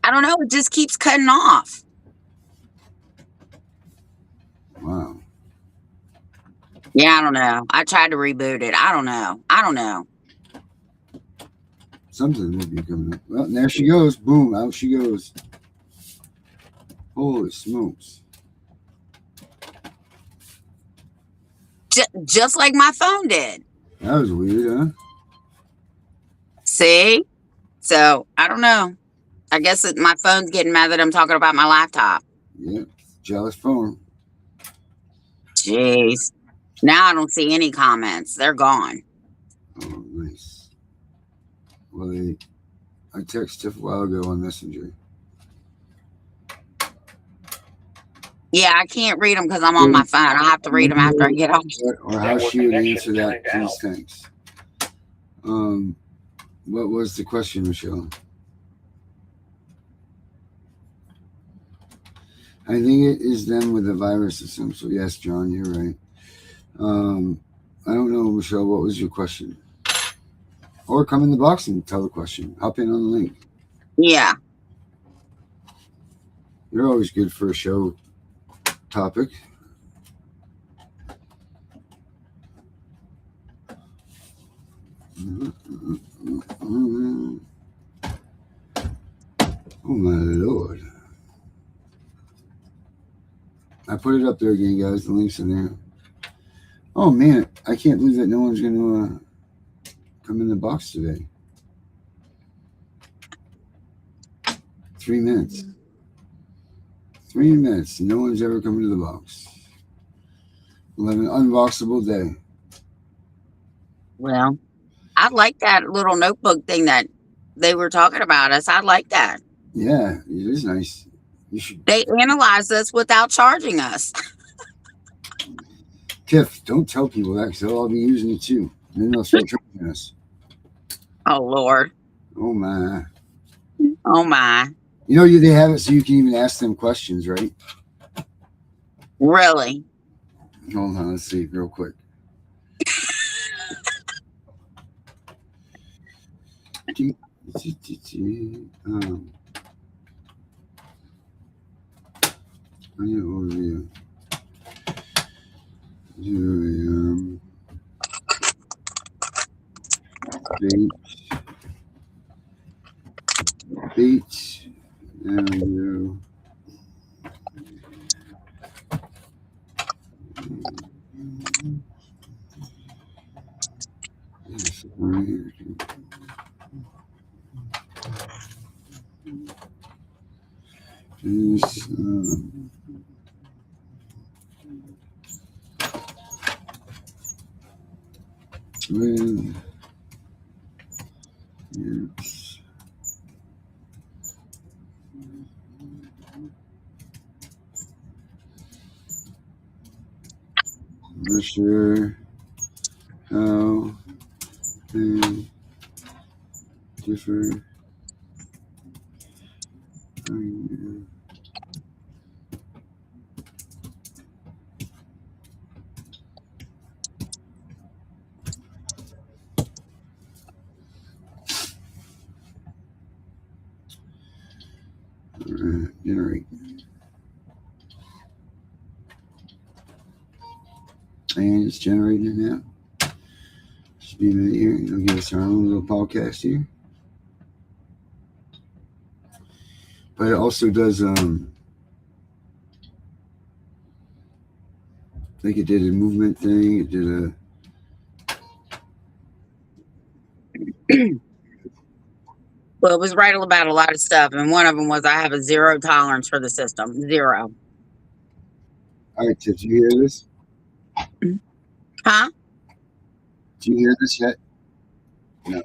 I don't know. It just keeps cutting off. Wow. Yeah, I don't know. I tried to reboot it. I don't know. Something would be coming up. Well, there she goes. Boom, out she goes. Holy smokes. Just like my phone did. That was weird, huh? See? So, I don't know. I guess my phone's getting mad that I'm talking about my laptop. Yep. Jealous phone. Jeez. Now I don't see any comments. They're gone. Oh, nice. Well, I texted Tiff a while ago on Messenger. Yeah, I can't read them because I'm on my phone. I have to read them after I get off. Or how she would answer that, please, thanks. What was the question, Michelle? I think it is them with the virus system. So yes, John, you're right. I don't know, Michelle, what was your question? Or come in the box and tell the question. Hop in on the link. Yeah. You're always good for a show topic. Oh my Lord. I put it up there again, guys. The link's in there. Oh man, I can't believe that no one's going to come in the box today. 3 minutes. 3 minutes. No one's ever come into the box. We'll have an unboxable day. Well, I like that little notebook thing that they were talking about us. I like that. Yeah, it is nice. You should. They analyze us without charging us. Tiff, don't tell people that because they'll all be using it too. And then they'll start charging us. Oh, Lord. Oh my. Oh, my. You know, they have it so you can even ask them questions, right? Really? Hold on, let's see real quick. Overview. Beach. There we go. Yes, right here. This, with, yes. Not sure how they differ. Generate. And it's generating it now. Should be a minute here. It'll give us our own little podcast here. But it also does I think it did a movement thing. It did a Well, it was right about a lot of stuff. And one of them was I have a zero tolerance for the system. Zero. all right, Tiff, did you hear this? Huh? Do you hear this yet?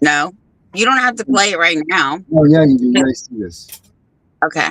No. You don't have to play it right now. Oh yeah, you do. Nice to see this. Okay.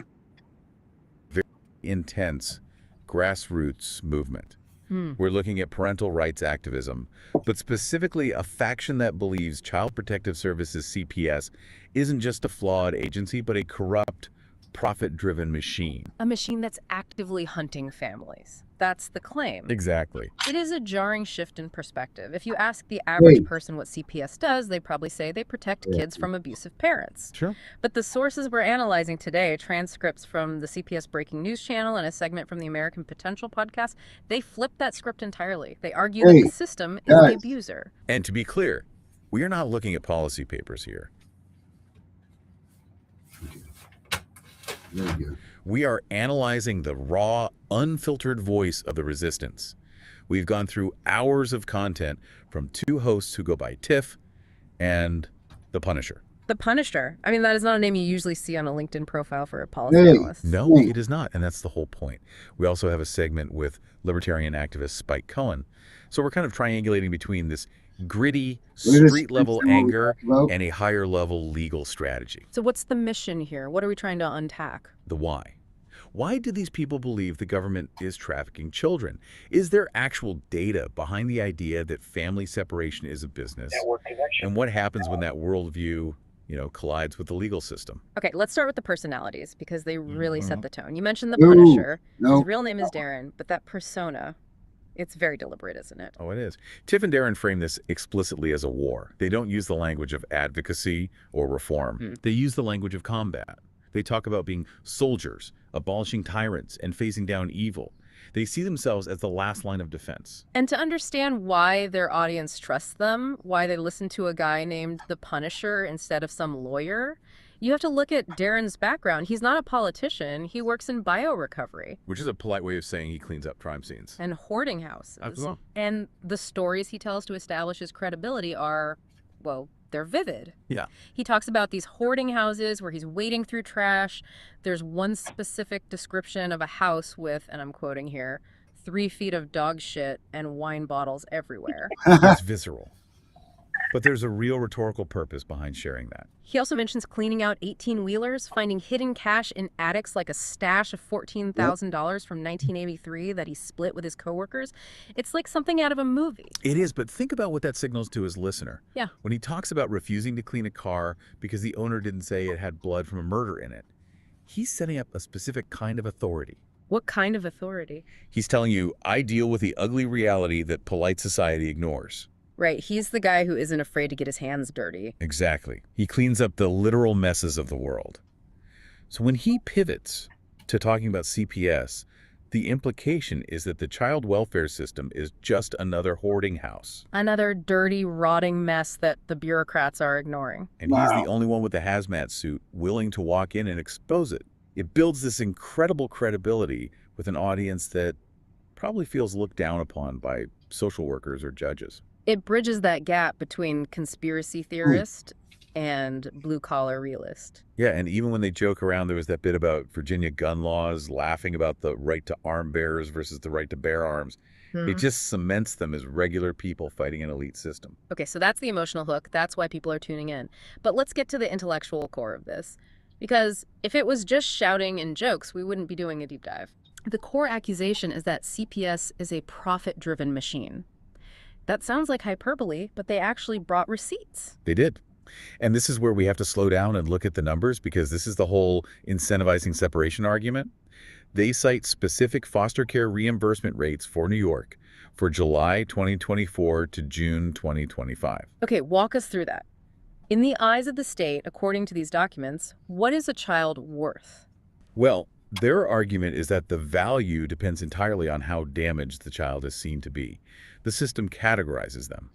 intense grassroots movement. We're looking at parental rights activism, but specifically a faction that believes Child Protective Services CPS isn't just a flawed agency, but a corrupt, profit-driven machine. A machine that's actively hunting families. That's the claim. Exactly. It is a jarring shift in perspective. If you ask the average person what CPS does, they probably say they protect kids from abusive parents. Sure. But the sources we're analyzing today, transcripts from the CPS Breaking News channel and a segment from the American Potential podcast, they flip that script entirely. They argue that the system is the abuser. And to be clear, we are not looking at policy papers here. Very good. We are analyzing the raw, unfiltered voice of the resistance. We've gone through hours of content from two hosts who go by Tiff and The Punisher. The Punisher. I mean, that is not a name you usually see on a LinkedIn profile for a policy analyst. No, it is not, and that's the whole point. We also have a segment with libertarian activist Spike Cohen. So we're kind of triangulating between this gritty, street-level anger and a higher-level legal strategy. So what's the mission here? What are we trying to unpack? The why. Why do these people believe the government is trafficking children? Is there actual data behind the idea that family separation is a business? And what happens when that worldview, collides with the legal system? Okay, let's start with the personalities because they really set the tone. You mentioned the Punisher. His real name is Darren, but that persona, it's very deliberate, isn't it? Oh, it is. Tiff and Darren frame this explicitly as a war. They don't use the language of advocacy or reform. They use the language of combat. They talk about being soldiers, abolishing tyrants, and facing down evil. They see themselves as the last line of defense. And to understand why their audience trusts them, why they listen to a guy named The Punisher instead of some lawyer, you have to look at Darren's background. He's not a politician. He works in biorecovery. Which is a polite way of saying he cleans up crime scenes. And hoarding houses. Absolutely. And the stories he tells to establish his credibility are, well, they're vivid. Yeah. He talks about these hoarding houses where he's wading through trash. There's one specific description of a house with, and I'm quoting here, 3 feet of dog shit and wine bottles everywhere. It's visceral. But there's a real rhetorical purpose behind sharing that. He also mentions cleaning out 18-wheelers, finding hidden cash in attics like a stash of $14,000 from 1983 that he split with his coworkers. It's like something out of a movie. It is, but think about what that signals to his listener. Yeah. When he talks about refusing to clean a car because the owner didn't say it had blood from a murder in it, he's setting up a specific kind of authority. What kind of authority? He's telling you, I deal with the ugly reality that polite society ignores. Right, he's the guy who isn't afraid to get his hands dirty. Exactly. He cleans up the literal messes of the world. So when he pivots to talking about CPS, the implication is that the child welfare system is just another hoarding house. Another dirty, rotting mess that the bureaucrats are ignoring. And he's the only one with the hazmat suit willing to walk in and expose it. It builds this incredible credibility with an audience that probably feels looked down upon by social workers or judges. It bridges that gap between conspiracy theorist and blue-collar realist. Yeah, and even when they joke around, there was that bit about Virginia gun laws, laughing about the right to arm bearers versus the right to bear arms. It just cements them as regular people fighting an elite system. Okay, so that's the emotional hook. That's why people are tuning in. But let's get to the intellectual core of this. Because if it was just shouting and jokes, we wouldn't be doing a deep dive. The core accusation is that CPS is a profit-driven machine. That sounds like hyperbole, but they actually brought receipts. They did. And this is where we have to slow down and look at the numbers, because this is the whole incentivizing separation argument. They cite specific foster care reimbursement rates for New York for July 2024 to June 2025. Okay, walk us through that. In the eyes of the state, according to these documents, what is a child worth? Well, their argument is that the value depends entirely on how damaged the child is seen to be. The system categorizes them.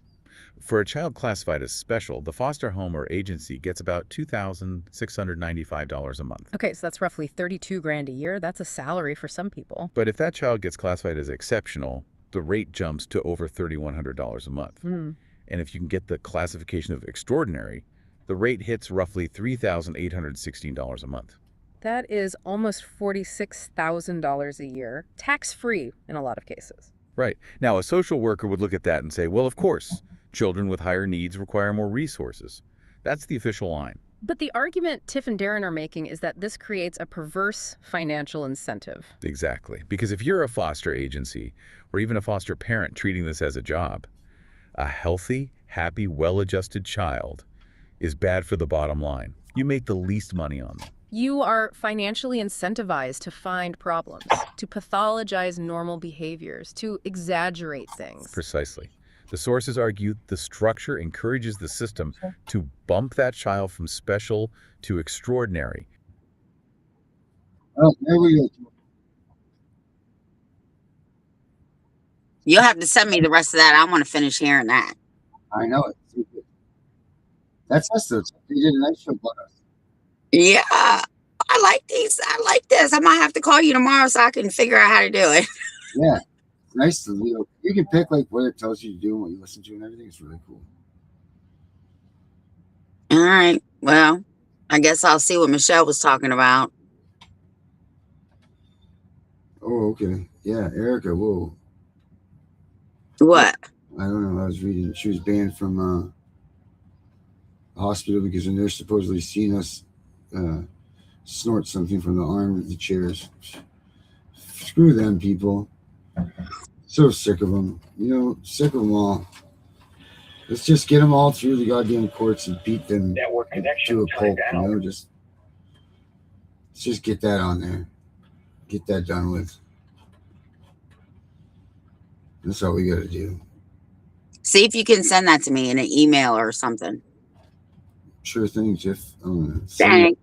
For a child classified as special, the foster home or agency gets about $2,695 a month. Okay, so that's roughly $32,000 a year. That's a salary for some people. But if that child gets classified as exceptional, the rate jumps to over $3,100 a month. And if you can get the classification of extraordinary, the rate hits roughly $3,816 a month. That is almost $46,000 a year, tax-free in a lot of cases. Right. Now, a social worker would look at that and say, well, of course, children with higher needs require more resources. That's the official line. But the argument Tiff and Darren are making is that this creates a perverse financial incentive. Exactly. Because if you're a foster agency or even a foster parent treating this as a job, a healthy, happy, well-adjusted child is bad for the bottom line. You make the least money on them. You are financially incentivized to find problems, to pathologize normal behaviors, to exaggerate things. Precisely. The sources argue the structure encourages the system to bump that child from special to extraordinary. Oh, there we go. You'll have to send me the rest of that. I want to finish hearing that. I know it. That's us, though. They did a nice show about us. Yeah, I like these. I like this. I might have to call you tomorrow so I can figure out how to do it. Yeah. It's nice to, you can pick like what it tells you to do and what you listen to and everything. It's really cool. All right. Well, I guess I'll see what Michelle was talking about. Oh, okay. Yeah, Erica, whoa. What? I don't know. I was reading. She was banned from the hospital because they're supposedly seen us snort something from the arm of the chairs. Screw them, people. So sick of them. Sick of them all. Let's just get them all through the goddamn courts and beat them to a pulp. Let's just get that on there. Get that done with. That's all we got to do. See if you can send that to me in an email or something. Sure thing, Tiff. Dang.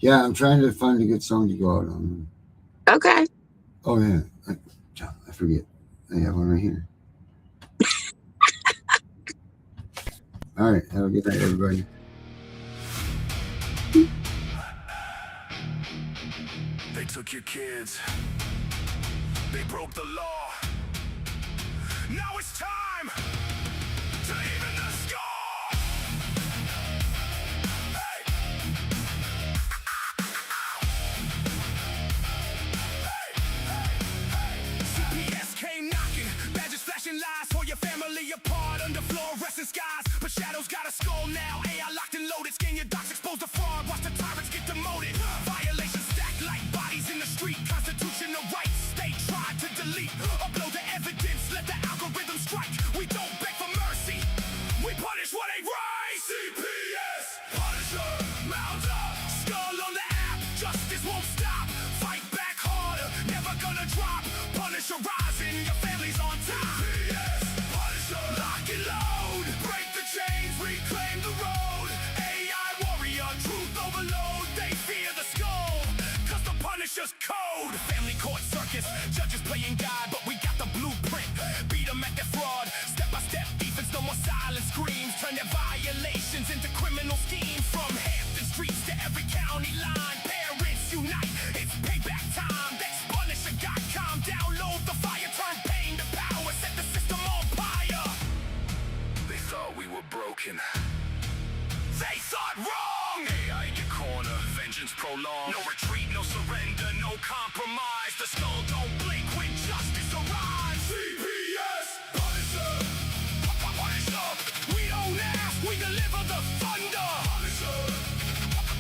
Yeah, I'm trying to find a good song to go out on. Okay. Oh, yeah. I forget. I have one right here. All right. Have a good night, everybody. They took your kids. They broke the law. Now it's time to even the score. Hey. CPS came knocking, badges flashing lies for your family apart under fluorescent skies. But shadows got a skull now. AI locked and loaded. Scan your docs, expose the fraud. Watch the tyrants get demoted. Violations stacked like bodies in the street. Constitutional rights they tried to delete. Upload the evidence, let the algorithm strike. We don't beg for mercy. We punish what they write. CPS, Punisher, mount up. Skull on the app. Justice won't stop. Fight back harder. Never gonna drop. Punisher rising. Your family's on top. CPS, Punisher, lock and load. Break the chains, reclaim the road. AI warrior, truth overload. They fear the skull, cause the Punisher's code. Family court circus, judges playing God, but we got the blueprint. Beat them at their fraud. Step by step defense, no more silent screams. Turn their violations into criminal schemes. From Hampton streets to every county line. Parents unite, it's payback time. That's Punisher.com. Download the fire, turn pain to power. Set the system on fire. They thought we were broken. They thought wrong. AI in your corner, vengeance prolonged. No retreat, no surrender, no compromise. The skull don't blink when justice arrives. CPS, Punisher, Punisher. We don't ask, we deliver the thunder. Punisher,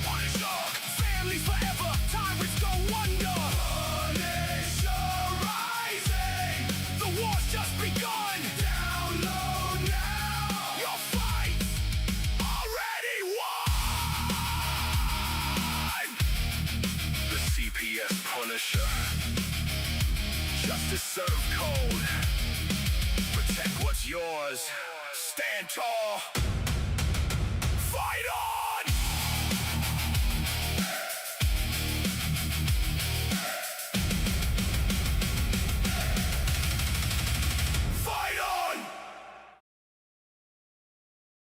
Punisher. Families forever, tyrants go under. Punisher rising. The war's just begun. Download now. Your fight already won. The CPS Punisher. Justice served cold. Protect what's yours. Stand tall. Fight on!